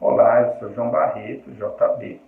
Olá, eu sou João Barreto, JB.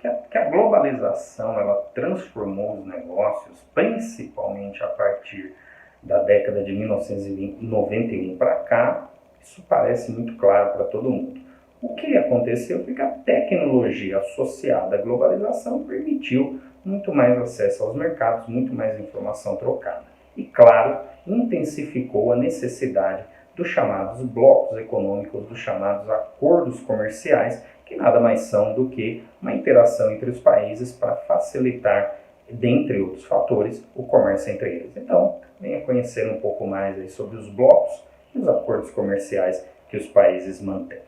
Que a globalização ela transformou os negócios, principalmente a partir da década de 1991 para cá, isso parece muito claro para todo mundo. O que aconteceu foi que a tecnologia associada à globalização permitiu muito mais acesso aos mercados, muito mais informação trocada. E, claro, intensificou a necessidade dos chamados blocos econômicos, dos chamados acordos comerciais, que nada mais são do que uma interação entre os países para facilitar, dentre outros fatores, o comércio entre eles. Então, venha conhecer um pouco mais aí sobre os blocos e os acordos comerciais que os países mantêm.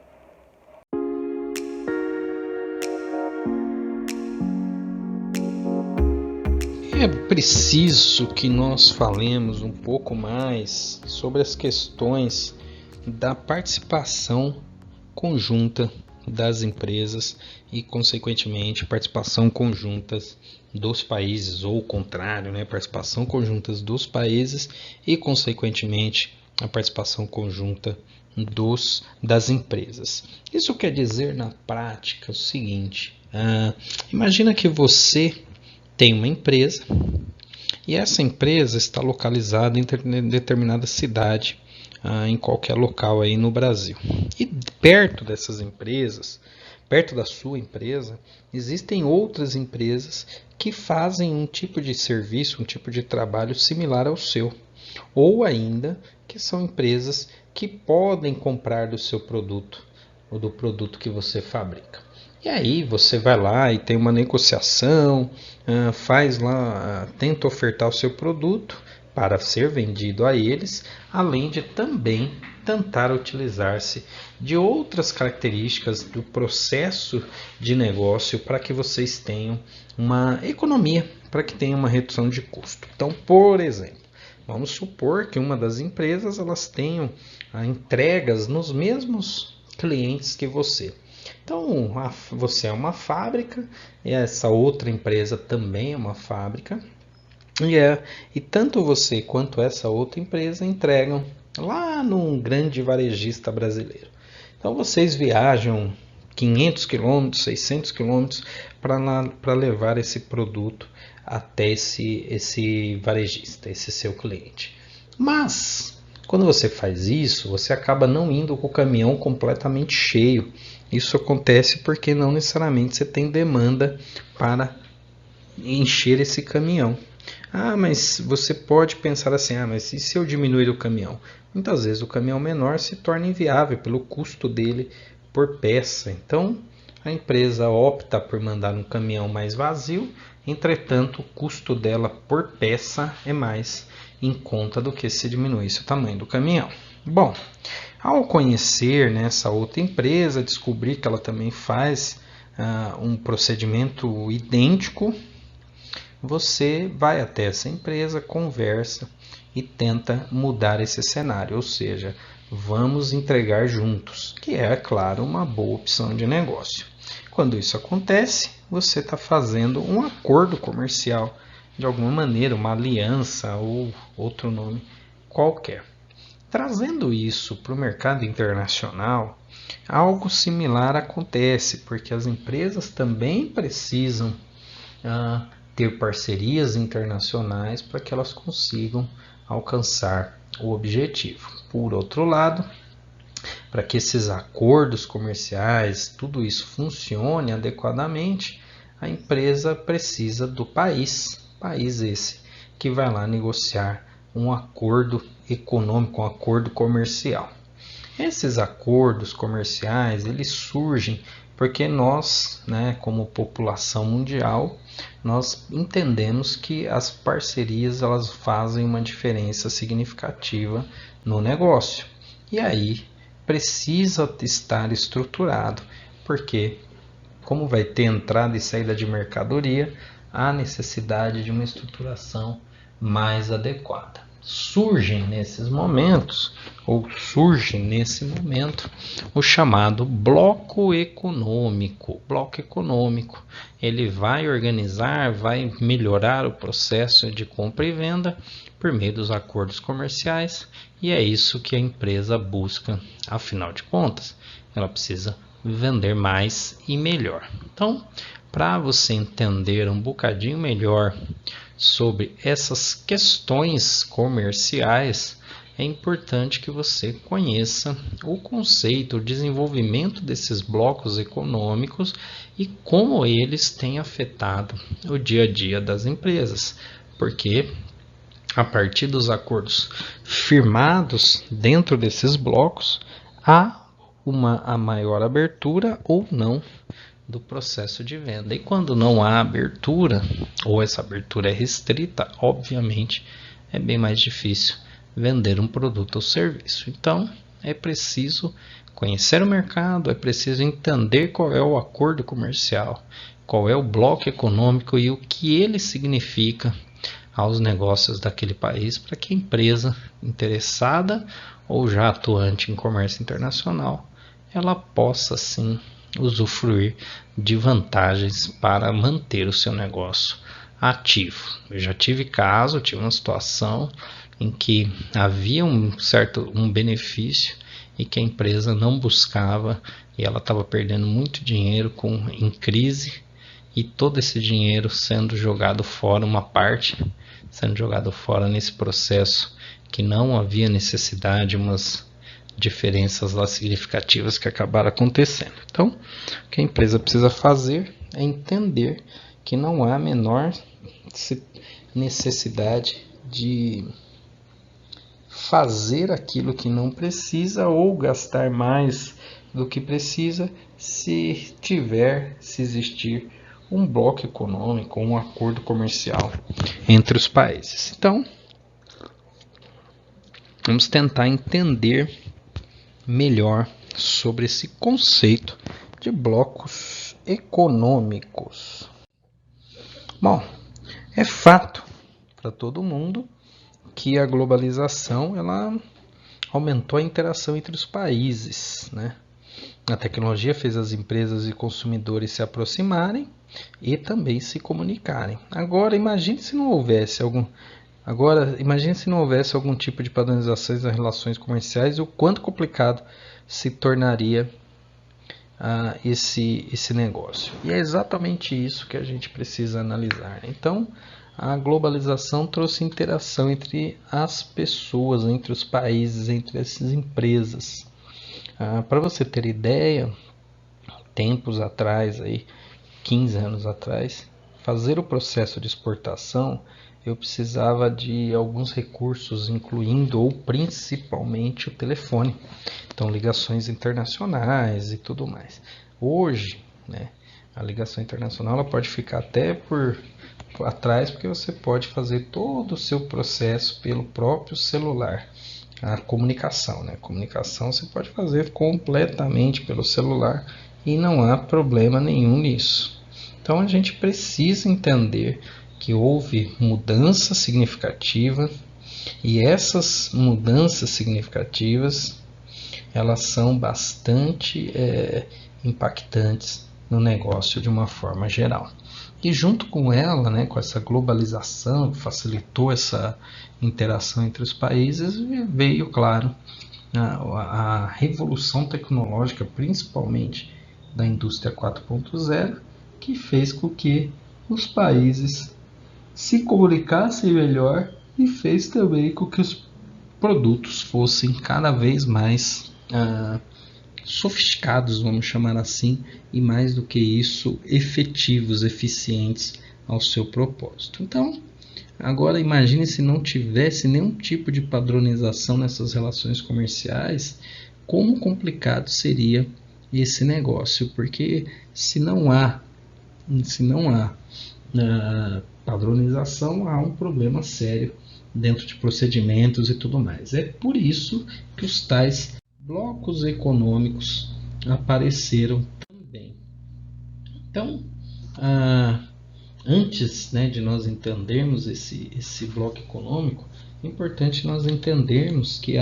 É preciso que nós falemos um pouco mais sobre as questões da participação conjunta das empresas e, consequentemente, participação conjuntas dos países, ou o contrário, né? Participação conjuntas dos países e, consequentemente, a participação conjunta das empresas. Isso quer dizer, na prática, o seguinte: imagina que você tem uma empresa e essa empresa está localizada em determinada cidade, em qualquer local aí no Brasil. E perto dessas empresas, perto da sua empresa, existem outras empresas que fazem um tipo de serviço, um tipo de trabalho similar ao seu. Ou ainda que são empresas que podem comprar do seu produto ou do produto que você fabrica. E aí você vai lá e tem uma negociação, faz lá, tenta ofertar o seu produto para ser vendido a eles, além de também tentar utilizar-se de outras características do processo de negócio para que vocês tenham uma economia, para que tenham uma redução de custo. Então, por exemplo, vamos supor que uma das empresas elas tenham entregas nos mesmos clientes que você. Então, você é uma fábrica e essa outra empresa também é uma fábrica. E tanto você quanto essa outra empresa entregam lá num grande varejista brasileiro. Então, vocês viajam 500 quilômetros, 600 quilômetros para levar esse produto até esse varejista, esse seu cliente. Mas, quando você faz isso, você acaba não indo com o caminhão completamente cheio. Isso acontece porque não necessariamente você tem demanda para encher esse caminhão. Mas você pode pensar assim, mas e se eu diminuir o caminhão? Muitas vezes o caminhão menor se torna inviável pelo custo dele por peça. Então, a empresa opta por mandar um caminhão mais vazio, entretanto, o custo dela por peça é mais em conta do que se diminuísse o tamanho do caminhão. Bom, ao conhecer essa outra empresa, descobrir que ela também faz um procedimento idêntico, você vai até essa empresa, conversa e tenta mudar esse cenário, ou seja, vamos entregar juntos, que é, claro, uma boa opção de negócio. Quando isso acontece, você está fazendo um acordo comercial, de alguma maneira, uma aliança ou outro nome qualquer. Trazendo isso para o mercado internacional, algo similar acontece, porque as empresas também precisam ter parcerias internacionais para que elas consigam alcançar o objetivo. Por outro lado, para que esses acordos comerciais, tudo isso funcione adequadamente, a empresa precisa do país esse que vai lá negociar um acordo econômico, um acordo comercial. Esses acordos comerciais, eles surgem porque nós, como população mundial, nós entendemos que as parcerias elas fazem uma diferença significativa no negócio. E aí precisa estar estruturado, porque como vai ter entrada e saída de mercadoria, há necessidade de uma estruturação mais adequada. Surge nesse momento, o chamado bloco econômico. Bloco econômico, ele vai organizar, vai melhorar o processo de compra e venda por meio dos acordos comerciais, e é isso que a empresa busca. Afinal de contas, ela precisa vender mais e melhor. Então, para você entender um bocadinho melhor sobre essas questões comerciais, é importante que você conheça o conceito, o desenvolvimento desses blocos econômicos e como eles têm afetado o dia a dia das empresas, porque a partir dos acordos firmados dentro desses blocos, há a maior abertura ou não do processo de venda. E quando não há abertura, ou essa abertura é restrita, obviamente é bem mais difícil vender um produto ou serviço. Então, é preciso conhecer o mercado, é preciso entender qual é o acordo comercial, qual é o bloco econômico e o que ele significa aos negócios daquele país, para que a empresa interessada ou já atuante em comércio internacional, ela possa sim usufruir de vantagens para manter o seu negócio ativo. Eu já tive uma situação em que havia um benefício e que a empresa não buscava e ela estava perdendo muito dinheiro em crise, e todo esse dinheiro sendo jogado fora, uma parte sendo jogado fora nesse processo que não havia necessidade, umas diferenças lá significativas que acabaram acontecendo. Então, o que a empresa precisa fazer é entender que não há a menor necessidade de fazer aquilo que não precisa ou gastar mais do que precisa se existir um bloco econômico, um acordo comercial entre os países. Então, vamos tentar entender melhor sobre esse conceito de blocos econômicos. Bom, é fato para todo mundo que a globalização ela aumentou a interação entre os países, né? A tecnologia fez as empresas e consumidores se aproximarem e também se comunicarem. Imagine se não houvesse algum tipo de padronização das relações comerciais e o quanto complicado se tornaria esse negócio. E é exatamente isso que a gente precisa analisar. Então, a globalização trouxe interação entre as pessoas, entre os países, entre essas empresas. Para você ter ideia, tempos atrás, 15 anos atrás, fazer o processo de exportação, eu precisava de alguns recursos, incluindo ou principalmente o telefone. Então, ligações internacionais e tudo mais. Hoje, né, a ligação internacional ela pode ficar até por atrás, porque você pode fazer todo o seu processo pelo próprio celular. A comunicação, né? Comunicação você pode fazer completamente pelo celular e não há problema nenhum nisso. Então a gente precisa entender que houve mudança significativa e essas mudanças significativas elas são bastante impactantes no negócio de uma forma geral. E junto com ela, né, com essa globalização que facilitou essa interação entre os países, veio, claro, a revolução tecnológica, principalmente da indústria 4.0, que fez com que os países se comunicassem melhor e fez também com que os produtos fossem cada vez mais sofisticados, vamos chamar assim, e mais do que isso, efetivos, eficientes ao seu propósito. Então, agora imagine se não tivesse nenhum tipo de padronização nessas relações comerciais, como complicado seria esse negócio, porque se não há padronização, há um problema sério dentro de procedimentos e tudo mais. É por isso que os tais blocos econômicos apareceram também. Então, antes, né, de nós entendermos esse bloco econômico, é importante nós entendermos que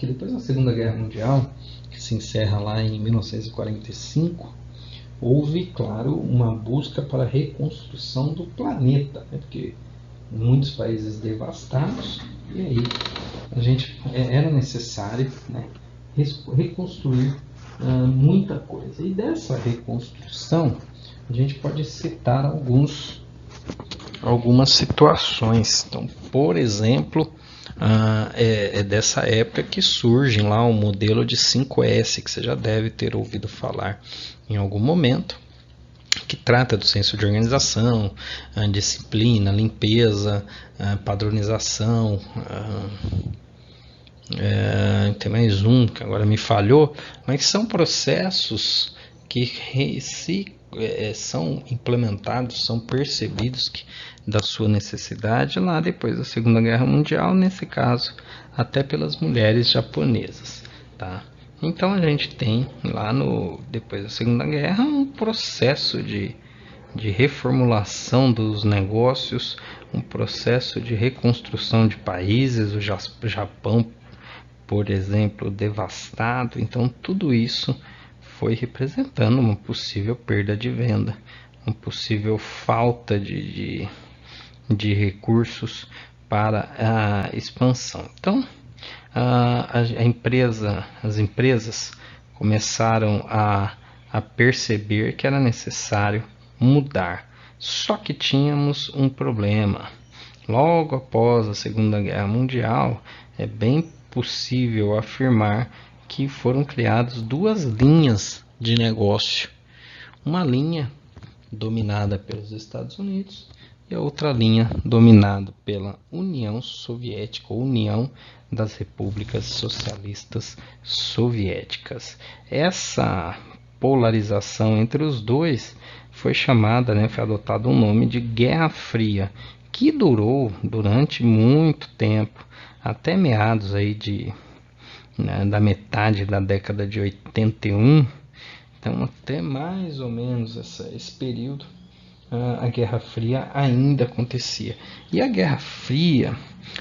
depois da Segunda Guerra Mundial, que se encerra lá em 1945, houve, claro, uma busca para a reconstrução do planeta, né, porque muitos países devastados, e aí era necessário, né, reconstruir muita coisa. E dessa reconstrução, a gente pode citar algumas situações. Então, por exemplo, é dessa época que surge lá o modelo de 5S, que você já deve ter ouvido falar em algum momento, que trata do senso de organização, disciplina, limpeza, padronização. Tem mais um que agora me falhou, mas são processos que são implementados, são percebidos da sua necessidade lá depois da Segunda Guerra Mundial, nesse caso até pelas mulheres japonesas, tá? Então a gente tem lá depois da Segunda Guerra um processo de reformulação dos negócios, um processo de reconstrução de países, o Japão, por exemplo, devastado. Então tudo isso foi representando uma possível perda de venda, uma possível falta de recursos para a expansão. Então as empresas começaram a perceber que era necessário mudar. Só que tínhamos um problema. Logo após a Segunda Guerra Mundial, é bem possível afirmar que foram criadas duas linhas de negócio. Uma linha dominada pelos Estados Unidos e a outra linha dominada pela União Soviética, ou União das Repúblicas Socialistas Soviéticas. Essa polarização entre os dois foi chamada, foi adotado um nome de Guerra Fria, que durou durante muito tempo, até meados aí da metade da década de 81. Então até mais ou menos esse período a Guerra Fria ainda acontecia. E a Guerra Fria,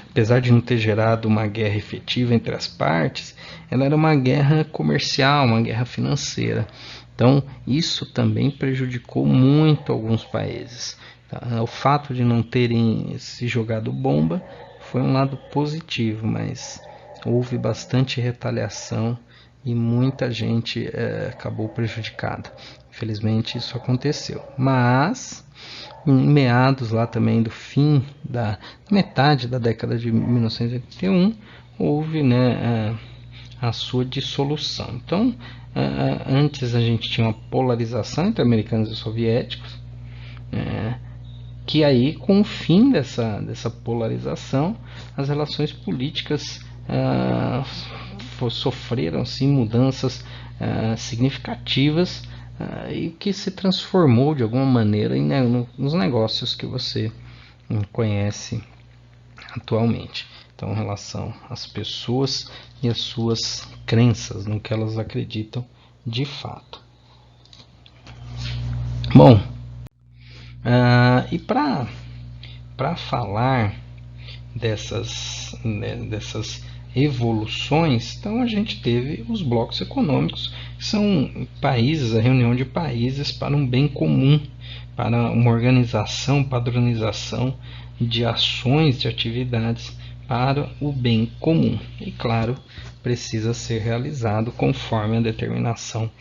apesar de não ter gerado uma guerra efetiva entre as partes, ela era uma guerra comercial, uma guerra financeira. Então isso também prejudicou muito alguns países. O fato de não terem se jogado bomba foi um lado positivo, mas houve bastante retaliação e muita gente acabou prejudicada. Infelizmente isso aconteceu. Mas em meados lá também do fim da metade da década de 1981 houve a sua dissolução. Então antes a gente tinha uma polarização entre americanos e soviéticos, que aí com o fim dessa polarização as relações políticas sofreram sim mudanças significativas, e que se transformou de alguma maneira nos negócios que você conhece atualmente. Então, em relação às pessoas e às suas crenças, no que elas acreditam de fato. Bom, e para falar dessas evoluções, então a gente teve os blocos econômicos, que são países, a reunião de países para um bem comum, para uma organização, padronização de ações, de atividades para o bem comum. E claro, precisa ser realizado conforme a determinação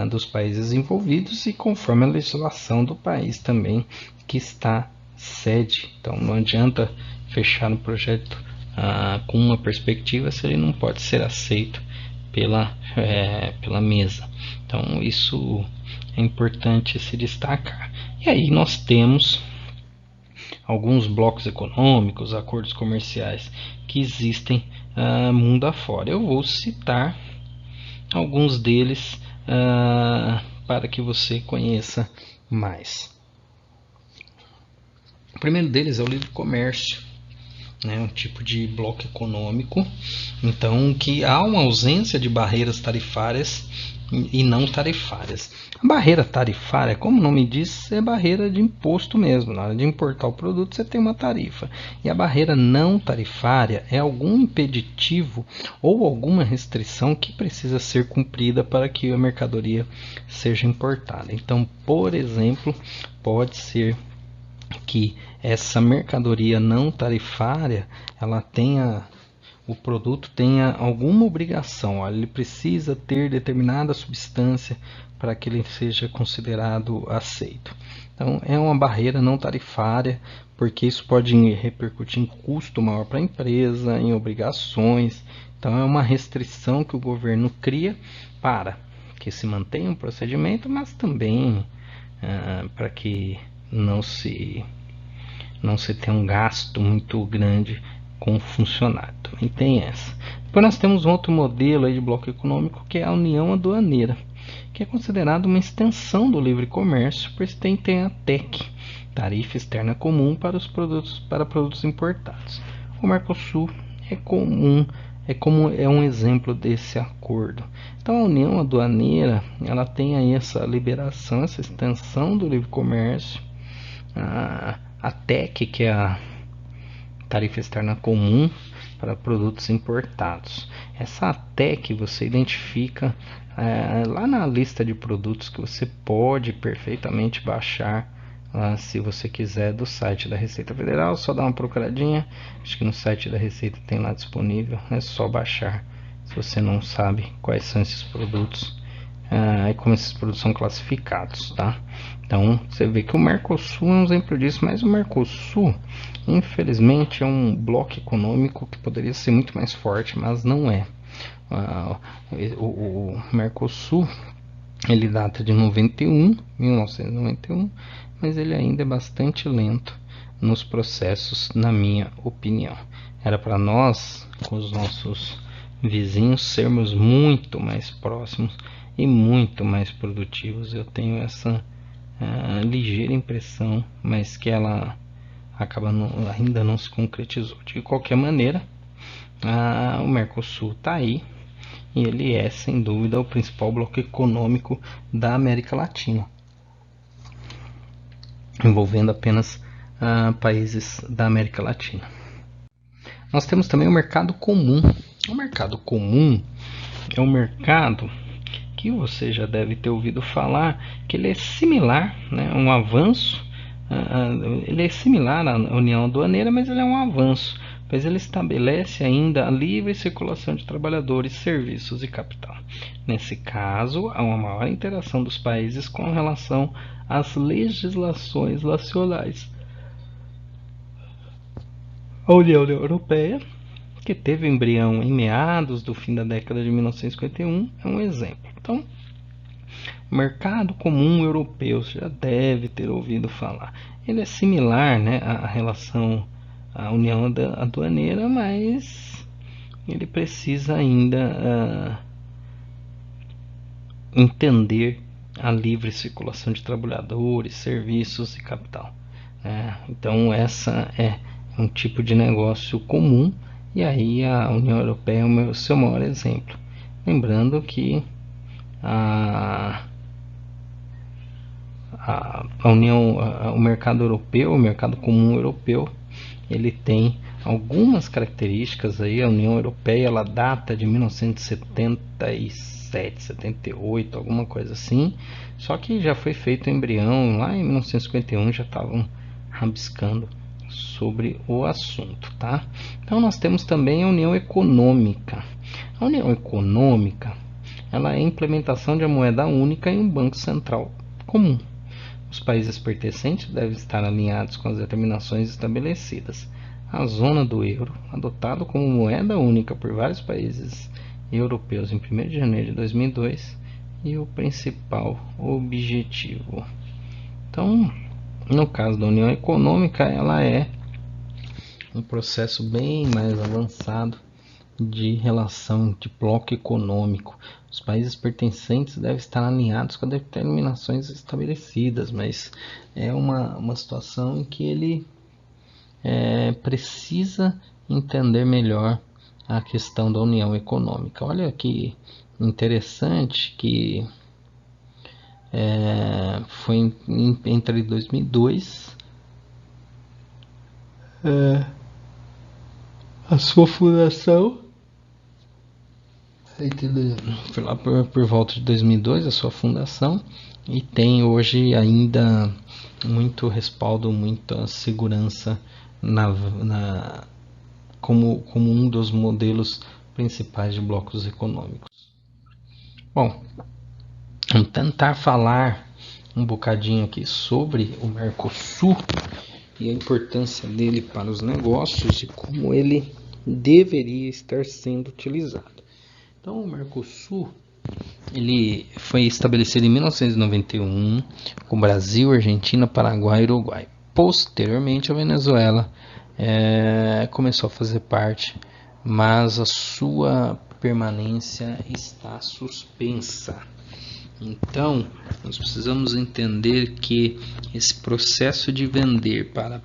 dos países envolvidos e conforme a legislação do país também que está sede. Então não adianta fechar um projeto com uma perspectiva se ele não pode ser aceito pela mesa. Então isso é importante se destacar. E aí nós temos alguns blocos econômicos, acordos comerciais que existem mundo afora. Eu vou citar alguns deles para que você conheça mais. O primeiro deles é o livre comércio, um tipo de bloco econômico, então que há uma ausência de barreiras tarifárias e não tarifárias. A barreira tarifária, como o nome diz, é barreira de imposto mesmo. Na hora de importar o produto você tem uma tarifa. E a barreira não tarifária é algum impeditivo ou alguma restrição que precisa ser cumprida para que a mercadoria seja importada. Então, por exemplo, pode ser que essa mercadoria não tarifária ela tenha o produto tenha alguma obrigação, olha, ele precisa ter determinada substância para que ele seja considerado aceito. Então é uma barreira não tarifária, porque isso pode repercutir em custo maior para a empresa, em obrigações. Então é uma restrição que o governo cria para que se mantenha um procedimento, mas também para que não se tenha um gasto muito grande com o funcionário. Também tem essa. Depois nós temos um outro modelo aí de bloco econômico, que é a União Aduaneira, que é considerado uma extensão do livre comércio, pois tem a TEC, Tarifa Externa Comum para produtos importados. O Mercosul é um exemplo desse acordo. Então a União Aduaneira, ela tem aí essa liberação, essa extensão do livre comércio. A TEC, que é a Tarifa Externa Comum para produtos importados. Essa TEC você identifica lá na lista de produtos que você pode perfeitamente baixar, se você quiser, do site da Receita Federal. Só dá uma procuradinha, acho que no site da Receita tem lá disponível, é só baixar se você não sabe quais são esses produtos e como esses produtos são classificados, tá? Então você vê que o Mercosul é um exemplo disso, mas o Mercosul, infelizmente, é um bloco econômico que poderia ser muito mais forte, mas não é. O Mercosul, ele data de 1991, mas ele ainda é bastante lento nos processos, na minha opinião. Era para nós, com os nossos vizinhos, sermos muito mais próximos e muito mais produtivos. Eu tenho essa ligeira impressão, mas que ela ainda não se concretizou. De qualquer maneira, o Mercosul está aí e ele é, sem dúvida, o principal bloco econômico da América Latina, envolvendo apenas países da América Latina. Nós temos também o mercado comum. O mercado comum é um mercado que você já deve ter ouvido falar, que ele é similar, né, um avanço. Ele é similar à União Aduaneira, mas ele é um avanço, pois ele estabelece ainda a livre circulação de trabalhadores, serviços e capital. Nesse caso, há uma maior interação dos países com relação às legislações nacionais. A União Europeia, que teve embrião em meados do fim da década de 1951, é um exemplo. Então, o mercado comum europeu, você já deve ter ouvido falar. Ele é similar, né, à relação à União Aduaneira, mas ele precisa ainda entender a livre circulação de trabalhadores, serviços e capital. Então, essa é um tipo de negócio comum, e aí a União Europeia é o seu maior exemplo. Lembrando que o mercado europeu, o mercado comum europeu, ele tem algumas características aí. A União Europeia, ela data de 1977, 78, alguma coisa assim. Só que já foi feito o embrião lá em 1951, já estavam rabiscando sobre o assunto, tá? Então nós temos também a União Econômica. A União Econômica, ela é a implementação de uma moeda única em um banco central comum. Os países pertencentes devem estar alinhados com as determinações estabelecidas. A zona do euro, adotado como moeda única por vários países europeus em 1º de janeiro de 2002, e o principal objetivo. Então, no caso da União Econômica, ela é um processo bem mais avançado de relação de bloco econômico. Os países pertencentes devem estar alinhados com as determinações estabelecidas, mas é uma situação em que ele precisa entender melhor a questão da União Econômica. Olha que interessante que foi entre 2002 a sua fundação. Foi lá por volta de 2002 a sua fundação, e tem hoje ainda muito respaldo, muita segurança como um dos modelos principais de blocos econômicos. Bom, vamos tentar falar um bocadinho aqui sobre o Mercosul e a importância dele para os negócios e como ele deveria estar sendo utilizado. Então, o Mercosul ele foi estabelecido em 1991 com Brasil, Argentina, Paraguai e Uruguai. Posteriormente, a Venezuela começou a fazer parte, mas a sua permanência está suspensa. Então, nós precisamos entender que esse processo de vender para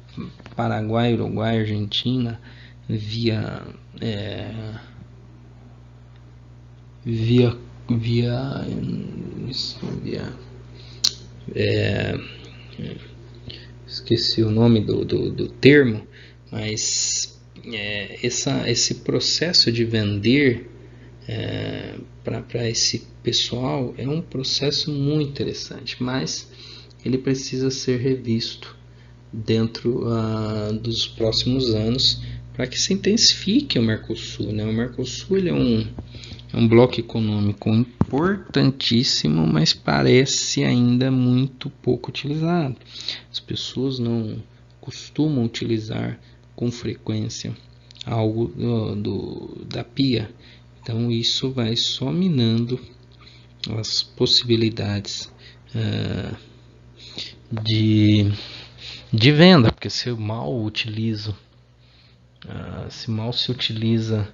Paraguai, Uruguai, Argentina via esqueci o nome do termo, mas esse processo de vender para esse pessoal é um processo muito interessante, mas ele precisa ser revisto dentro dos próximos anos para que se intensifique o Mercosul, né? O Mercosul ele é um bloco econômico importantíssimo, mas parece ainda muito pouco utilizado. As pessoas não costumam utilizar com frequência algo da PIA. Então isso vai só minando as possibilidades de venda, porque se mal se utiliza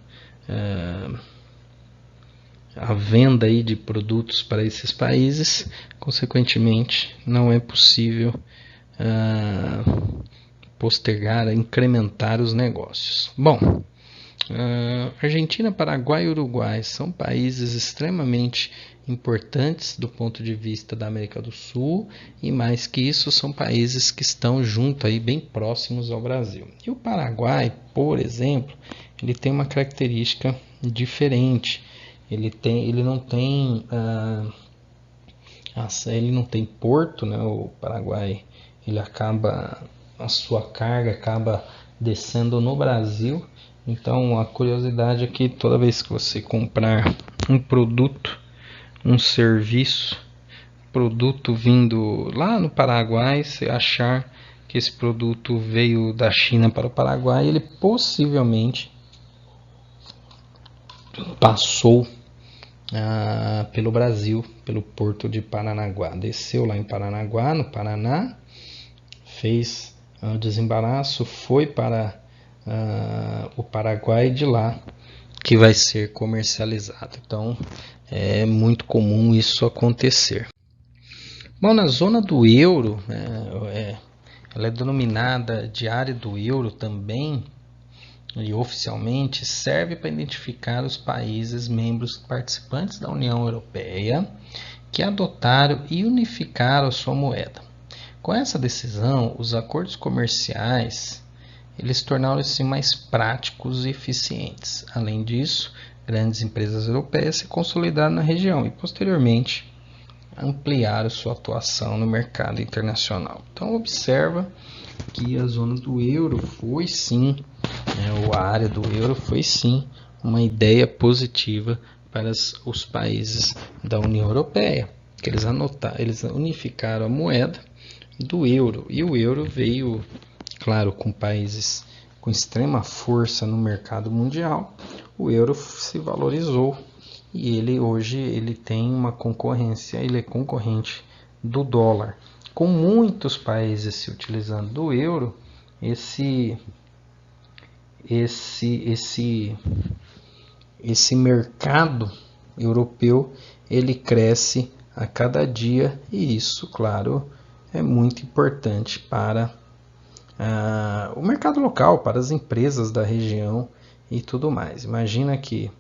a venda aí de produtos para esses países, consequentemente não é possível postergar, incrementar os negócios. Bom, Argentina, Paraguai e Uruguai são países extremamente importantes do ponto de vista da América do Sul e mais que isso são países que estão junto aí bem próximos ao Brasil. E o Paraguai, por exemplo, ele tem uma característica diferente. Ele não tem porto, né? O Paraguai a sua carga acaba descendo no Brasil. Então a curiosidade é que toda vez que você comprar um produto, um serviço, produto vindo lá no Paraguai, você achar que esse produto veio da China para o Paraguai, ele possivelmente passou pelo Brasil, pelo porto de Paranaguá. Desceu lá em Paranaguá, no Paraná, fez o desembaraço, foi para o Paraguai, de lá que vai ser comercializado. Então é muito comum isso acontecer. Bom, na zona do euro, ela é denominada de área do euro também, e oficialmente serve para identificar os países membros participantes da União Europeia que adotaram e unificaram a sua moeda. Com essa decisão, os acordos comerciais eles tornaram-se mais práticos e eficientes. Além disso, grandes empresas europeias se consolidaram na região e, posteriormente, ampliaram sua atuação no mercado internacional. Então, observa que a zona do euro foi sim, ou a área do euro foi sim, uma ideia positiva para os países da União Europeia, que eles unificaram a moeda do euro, e o euro veio, claro, com países com extrema força no mercado mundial. O euro se valorizou e hoje ele tem uma concorrência, ele é concorrente do dólar. Com muitos países se utilizando do euro, esse mercado europeu ele cresce a cada dia, e isso, claro, é muito importante para o mercado local, para as empresas da região e tudo mais. Imagina que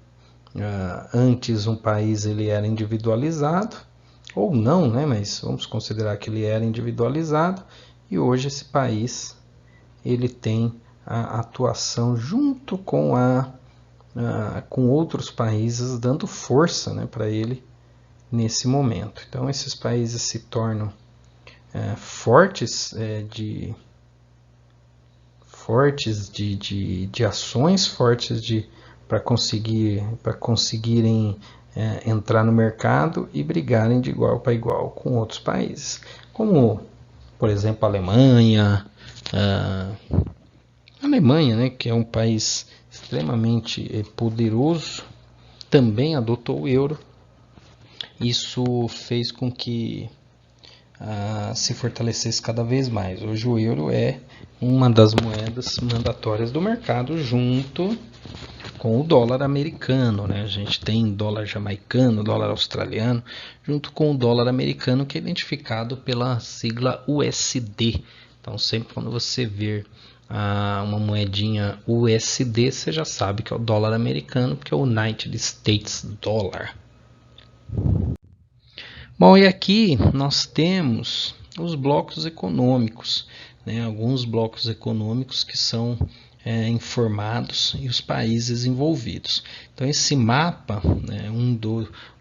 antes um país ele era individualizado, ou não, né? Mas vamos considerar que ele era individualizado, e hoje esse país ele tem a atuação junto com com outros países, dando força, né, para ele nesse momento. Então esses países se tornam fortes fortes de ações fortes para conseguirem entrar no mercado e brigarem de igual para igual com outros países, como, por exemplo, a Alemanha. A Alemanha, né, que é um país extremamente poderoso, também adotou o euro. Isso fez com que se fortalecesse cada vez mais. Hoje o euro é uma das moedas mandatórias do mercado, junto com o dólar americano, né? A gente tem dólar jamaicano, dólar australiano, junto com o dólar americano, que é identificado pela sigla USD. Então, sempre quando você ver uma moedinha USD, você já sabe que é o dólar americano, porque é o United States Dollar. Bom, e aqui nós temos os blocos econômicos, né? Alguns blocos econômicos que são informados e os países envolvidos. Então esse mapa, né,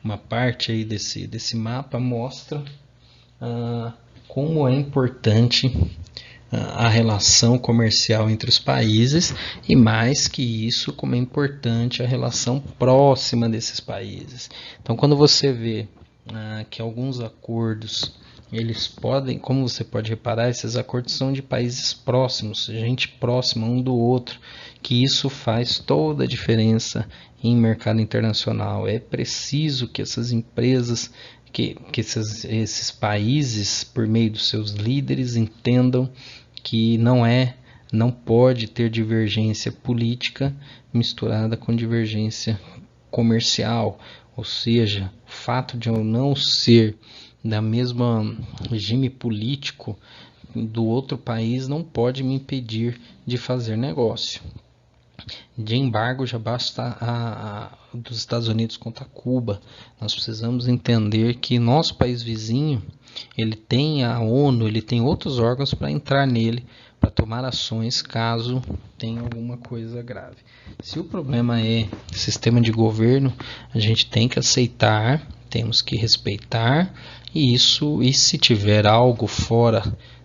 uma parte aí desse mapa mostra como é importante a relação comercial entre os países, e mais que isso, como é importante a relação próxima desses países. Então quando você vê que alguns acordos, eles podem, como você pode reparar, esses acordos são de países próximos, gente próxima um do outro, que isso faz toda a diferença em mercado internacional. É preciso que essas empresas, que esses países, por meio dos seus líderes, entendam que não pode ter divergência política misturada com divergência comercial. Ou seja, o fato de eu não ser da mesma regime político do outro país não pode me impedir de fazer negócio. De embargo, já basta dos Estados Unidos contra Cuba. Nós precisamos entender que nosso país vizinho, ele tem a ONU, ele tem outros órgãos para entrar nele, para tomar ações caso tenha alguma coisa grave. Se o problema é sistema de governo, a gente tem que aceitar, temos que respeitar e se tiver algo fora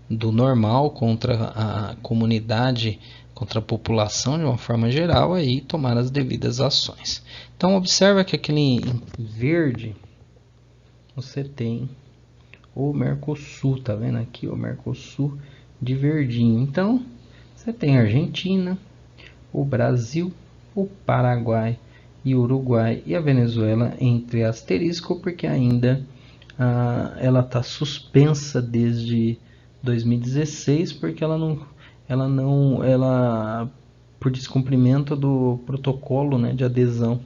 do normal contra a comunidade, contra a população de uma forma geral, aí tomar as devidas ações. Então observa que aquele em verde você tem o Mercosul, tá vendo aqui o Mercosul de verdinho. Então você tem a Argentina, o Brasil, o Paraguai e o Uruguai, e a Venezuela entre asterisco, porque ainda ela está suspensa desde 2016, porque ela por descumprimento do protocolo, né, de adesão,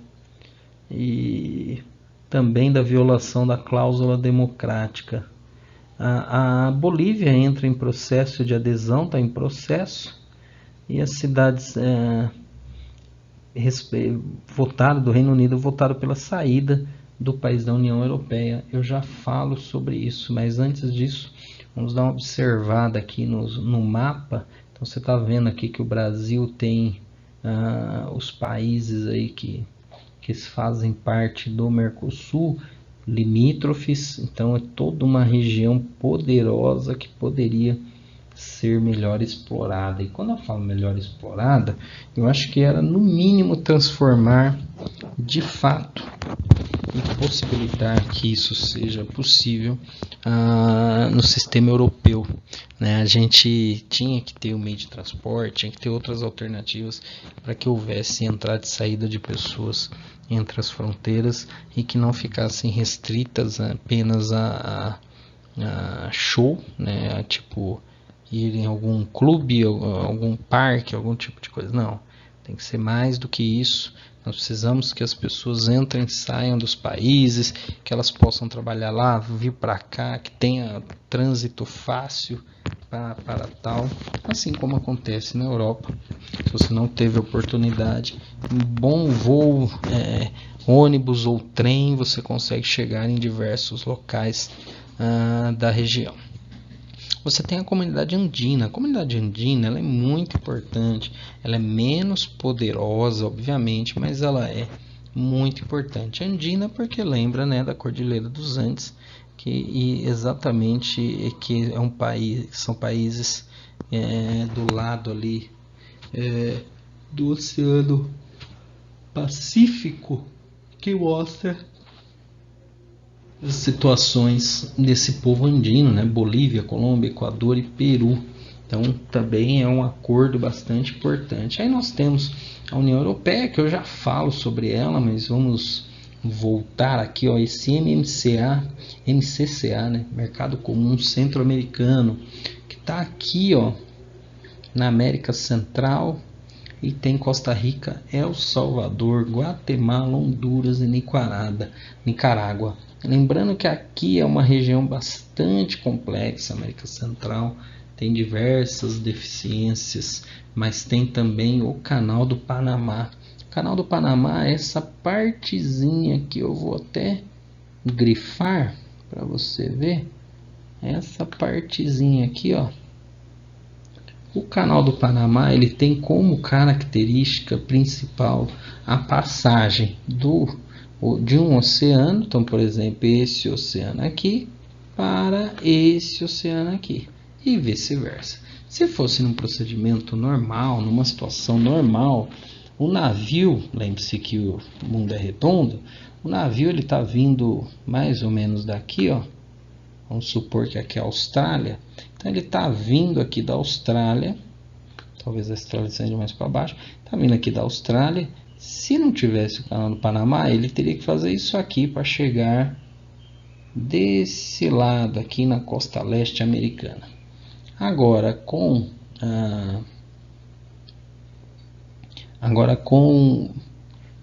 e também da violação da cláusula democrática. A Bolívia entra em processo de adesão, está em processo, e as cidades do Reino Unido votaram pela saída do país da União Europeia. Eu já falo sobre isso, mas antes disso, vamos dar uma observada aqui no mapa. Então você está vendo aqui que o Brasil tem os países aí que fazem parte do Mercosul, limítrofes. Então é toda uma região poderosa que poderia ser melhor explorada. E quando eu falo melhor explorada, eu acho que era no mínimo transformar de fato e possibilitar que isso seja possível no sistema europeu, né? A gente tinha que ter um meio de transporte, tinha que ter outras alternativas para que houvesse entrada e saída de pessoas entre as fronteiras e que não ficassem restritas apenas a show, né? Tipo ir em algum clube, algum parque, algum tipo de coisa. Não, tem que ser mais do que isso. Nós precisamos que as pessoas entrem e saiam dos países, que elas possam trabalhar lá, vir para cá, que tenha trânsito fácil para tal, assim como acontece na Europa. Se você não teve oportunidade, um bom voo, ônibus ou trem, você consegue chegar em diversos locais da região. Você tem a comunidade andina. A comunidade andina, ela é muito importante. Ela é menos poderosa, obviamente, mas ela é muito importante. Andina porque lembra, né, da Cordilheira dos Andes, que exatamente que é um país, são países do lado ali do Oceano Pacífico, que mostra as situações desse povo andino, né? Bolívia, Colômbia, Equador e Peru. Então também é um acordo bastante importante. Aí nós temos a União Europeia, que eu já falo sobre ela, mas vamos voltar aqui, ó, esse MCCA, né? Mercado Comum Centro-Americano, que está aqui, ó, na América Central, e tem Costa Rica, El Salvador, Guatemala, Honduras e Nicarágua. Lembrando que aqui é uma região bastante complexa, América Central, tem diversas deficiências, mas tem também o Canal do Panamá. O Canal do Panamá é essa partezinha que eu vou até grifar para você ver, essa partezinha aqui, ó. O Canal do Panamá, ele tem como característica principal a passagem de um oceano, então por exemplo esse oceano aqui para esse oceano aqui e vice-versa. Se fosse num procedimento normal, numa situação normal, o navio, lembre-se que o mundo é redondo, o navio ele está vindo mais ou menos daqui, ó. Vamos supor que aqui é a Austrália. Então ele está vindo aqui da Austrália. Talvez a Austrália seja mais para baixo. Está vindo aqui da Austrália. Se não tivesse o Canal do Panamá, ele teria que fazer isso aqui para chegar desse lado aqui na costa leste americana. Agora com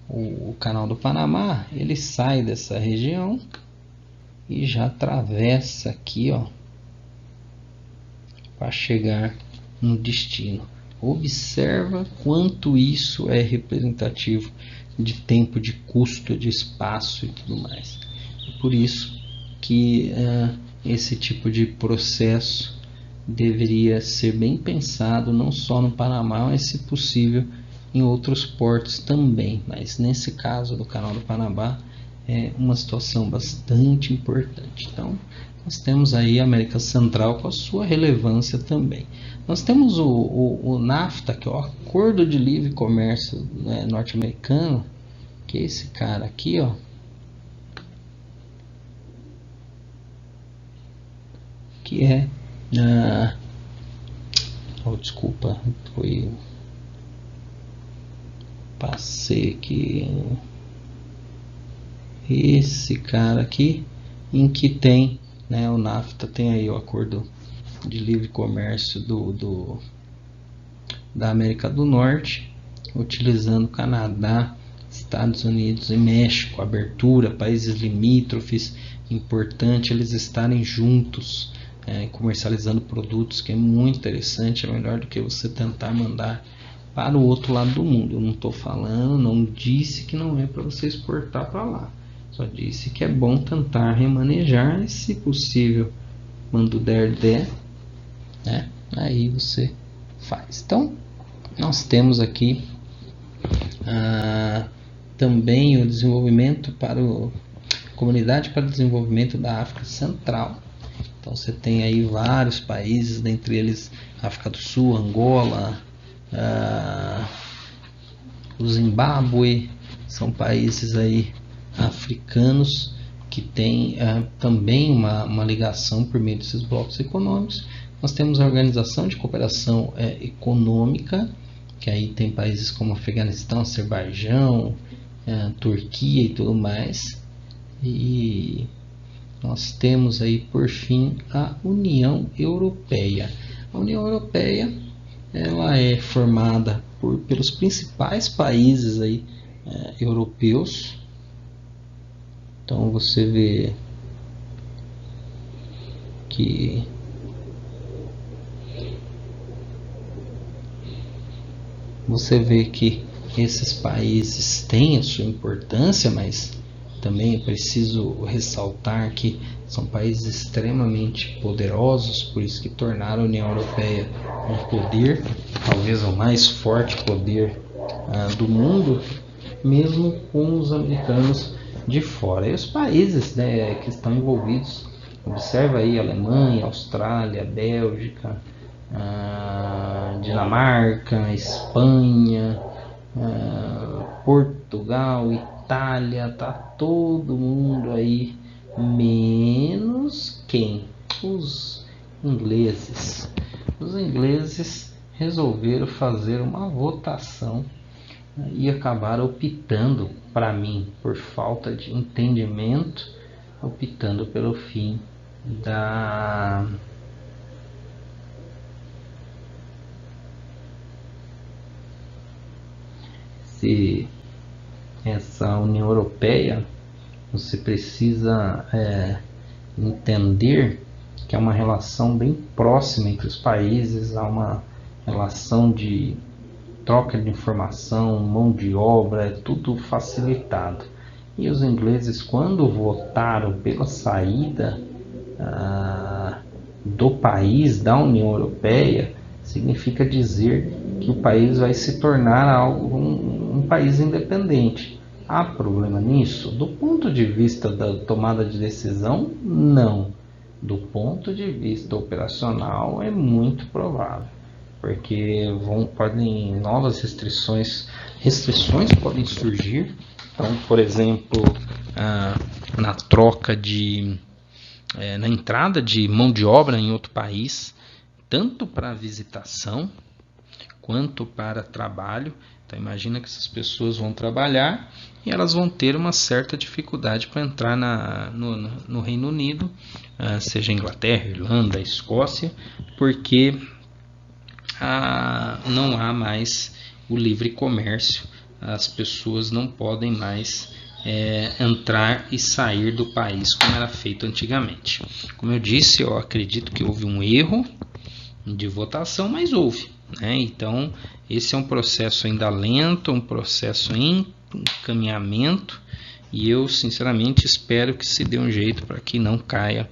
o Canal do Panamá, ele sai dessa região e já atravessa aqui, ó, para chegar no destino. Observa quanto isso é representativo de tempo, de custo, de espaço e tudo mais. E por isso que esse tipo de processo deveria ser bem pensado, não só no Panamá, mas se possível em outros portos também. Mas nesse caso do Canal do Panamá é uma situação bastante importante. Então nós temos aí a América Central com a sua relevância também. Nós temos o NAFTA, que é o Acordo de Livre Comércio, né, norte-americano, que é esse cara aqui, ó, que é desculpa, passei aqui, esse cara aqui, em que tem, né, o NAFTA tem aí o acordo de livre comércio da América do Norte, utilizando Canadá, Estados Unidos e México, abertura, países limítrofes, importante eles estarem juntos, comercializando produtos, que é muito interessante, é melhor do que você tentar mandar para o outro lado do mundo. Eu não estou falando, não disse que não é para você exportar para lá, só disse que é bom tentar remanejar, e se possível, quando der, né, aí você faz. Então nós temos aqui também o desenvolvimento para a Comunidade para o Desenvolvimento da África Central. Então você tem aí vários países, dentre eles África do Sul, Angola, o Zimbábue, são países aí africanos que têm também uma ligação por meio desses blocos econômicos. Nós temos a Organização de Cooperação Econômica, que aí tem países como Afeganistão, Azerbaijão, Turquia e tudo mais. E nós temos aí por fim a União Europeia. A União Europeia, ela é formada pelos principais países aí, europeus. Então você vê que esses países têm a sua importância, mas também é preciso ressaltar que são países extremamente poderosos, por isso que tornaram a União Europeia um poder, talvez o mais forte poder do mundo, mesmo com os americanos de fora. E os países, né, que estão envolvidos, observa aí Alemanha, Austrália, Bélgica, Dinamarca, Espanha, Portugal, Itália, tá todo mundo aí, menos quem? Os ingleses. Os ingleses resolveram fazer uma votação e acabaram optando, para mim, por falta de entendimento, optando pelo fim da essa União Europeia. Você precisa entender que é uma relação bem próxima entre os países, há uma relação de troca de informação, mão de obra, é tudo facilitado. E os ingleses, quando votaram pela saída do país da União Europeia, significa dizer que o país vai se tornar um país independente. Há problema nisso? Do ponto de vista da tomada de decisão, não. Do ponto de vista operacional, é muito provável, porque podem novas restrições podem surgir. Então, por exemplo, na troca na entrada de mão de obra em outro país, tanto para visitação quanto para trabalho. Então imagina que essas pessoas vão trabalhar e elas vão ter uma certa dificuldade para entrar no Reino Unido, seja Inglaterra, Irlanda, Escócia, porque não há mais o livre comércio, as pessoas não podem mais entrar e sair do país como era feito antigamente. Como eu disse, eu acredito que houve um erro de votação, mas houve. Então esse é um processo ainda lento, um processo em encaminhamento, e eu sinceramente espero que se dê um jeito para que não caia,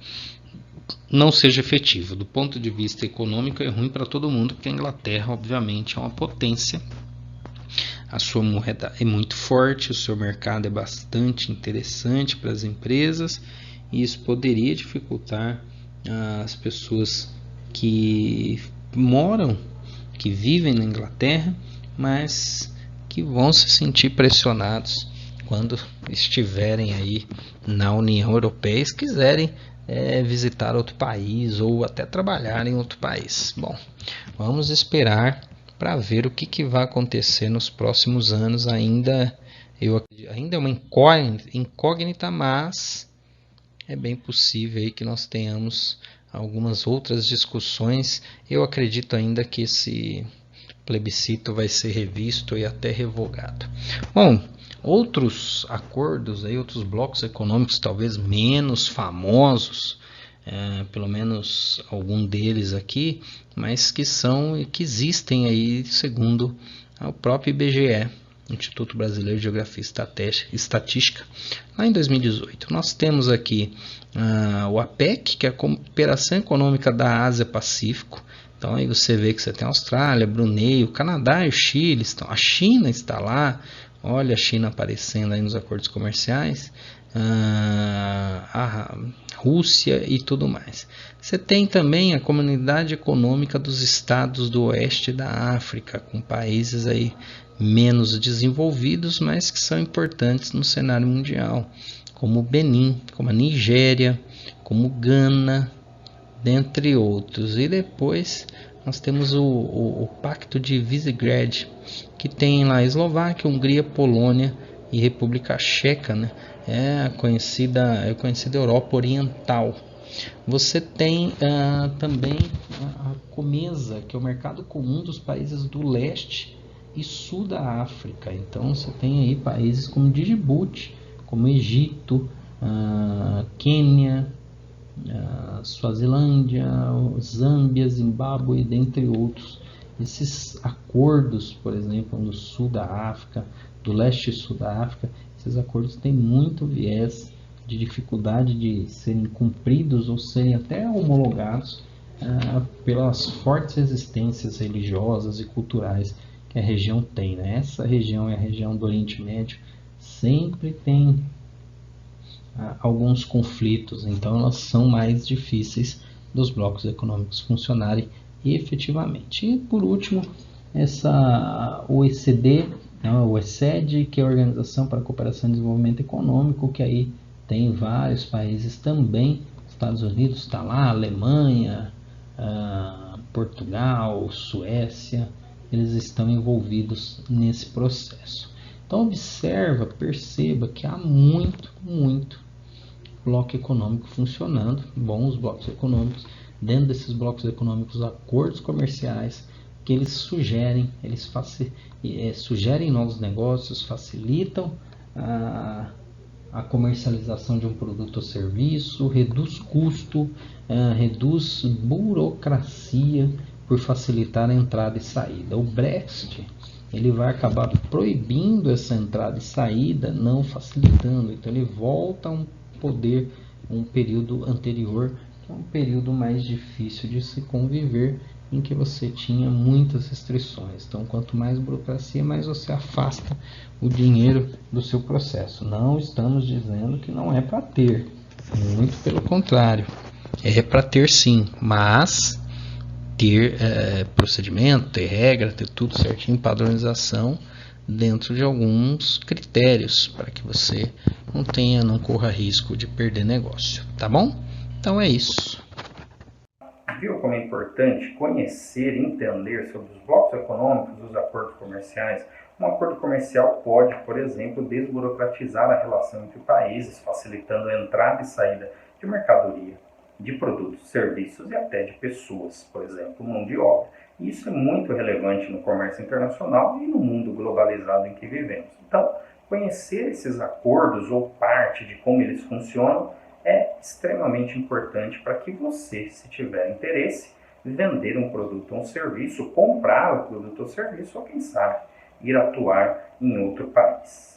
não seja efetivo. Do ponto de vista econômico é ruim para todo mundo, porque a Inglaterra obviamente é uma potência, a sua moeda é muito forte, o seu mercado é bastante interessante para as empresas, e isso poderia dificultar as pessoas que vivem na Inglaterra, mas que vão se sentir pressionados quando estiverem aí na União Europeia e quiserem visitar outro país ou até trabalhar em outro país. Bom, vamos esperar para ver o que vai acontecer nos próximos anos. Ainda é uma incógnita, mas é bem possível aí que nós tenhamos algumas outras discussões. Eu acredito ainda que esse plebiscito vai ser revisto e até revogado. Bom, outros acordos, outros blocos econômicos talvez menos famosos, pelo menos algum deles aqui, mas que existem aí segundo o próprio IBGE, Instituto Brasileiro de Geografia e Estatística, lá em 2018. Nós temos aqui o APEC, que é a Cooperação Econômica da Ásia-Pacífico. Então aí você vê que você tem a Austrália, Brunei, o Canadá e o Chile, a China está lá, olha a China aparecendo aí nos acordos comerciais, a Rússia e tudo mais. Você tem também a Comunidade Econômica dos Estados do Oeste da África, com países aí menos desenvolvidos, mas que são importantes no cenário mundial, como o Benin, como a Nigéria, como Gana, dentre outros. E depois nós temos o Pacto de Visegrad, que tem lá a Eslováquia, Hungria, Polônia e República Tcheca, né? É a conhecida Europa Oriental. Você tem também a COMESA, que é o Mercado Comum dos Países do Leste e Sul da África. Então você tem aí países como Djibouti, como Egito, Quênia, Suazilândia, Zâmbia, Zimbábue, dentre outros. Esses acordos, por exemplo, no sul da África, do leste e sul da África, esses acordos têm muito viés de dificuldade de serem cumpridos ou serem até homologados pelas fortes resistências religiosas e culturais que a região tem, né? Essa região é a região do Oriente Médio, sempre tem alguns conflitos, então elas são mais difíceis dos blocos econômicos funcionarem efetivamente. E por último, essa OECD, o OECD, que é a Organização para a Cooperação e Desenvolvimento Econômico, que aí tem vários países também. Estados Unidos está lá, Alemanha, Portugal, Suécia, eles estão envolvidos nesse processo. Então perceba que há muito bloco econômico funcionando, bons blocos econômicos, dentro desses blocos econômicos, acordos comerciais que eles sugerem, sugerem novos negócios, facilitam a comercialização de um produto ou serviço, reduz custo, reduz burocracia por facilitar a entrada e saída. O Brexit ele vai acabar proibindo essa entrada e saída, não facilitando. Então ele volta a um período anterior, que é um período mais difícil de se conviver, em que você tinha muitas restrições. Então, quanto mais burocracia, mais você afasta o dinheiro do seu processo. Não estamos dizendo que não é para ter, muito pelo contrário, é para ter sim, mas ter procedimento, ter regra, ter tudo certinho, padronização dentro de alguns critérios para que você não corra risco de perder negócio, tá bom? Então é isso. Viu como é importante conhecer e entender sobre os blocos econômicos, os acordos comerciais? Um acordo comercial pode, por exemplo, desburocratizar a relação entre países, facilitando a entrada e saída de mercadoria, de produtos, serviços e até de pessoas, por exemplo, mão de obra. E isso é muito relevante no comércio internacional e no mundo globalizado em que vivemos. Então, conhecer esses acordos ou parte de como eles funcionam é extremamente importante para que você, se tiver interesse, vender um produto ou um serviço, comprar o produto ou serviço, ou quem sabe, ir atuar em outro país.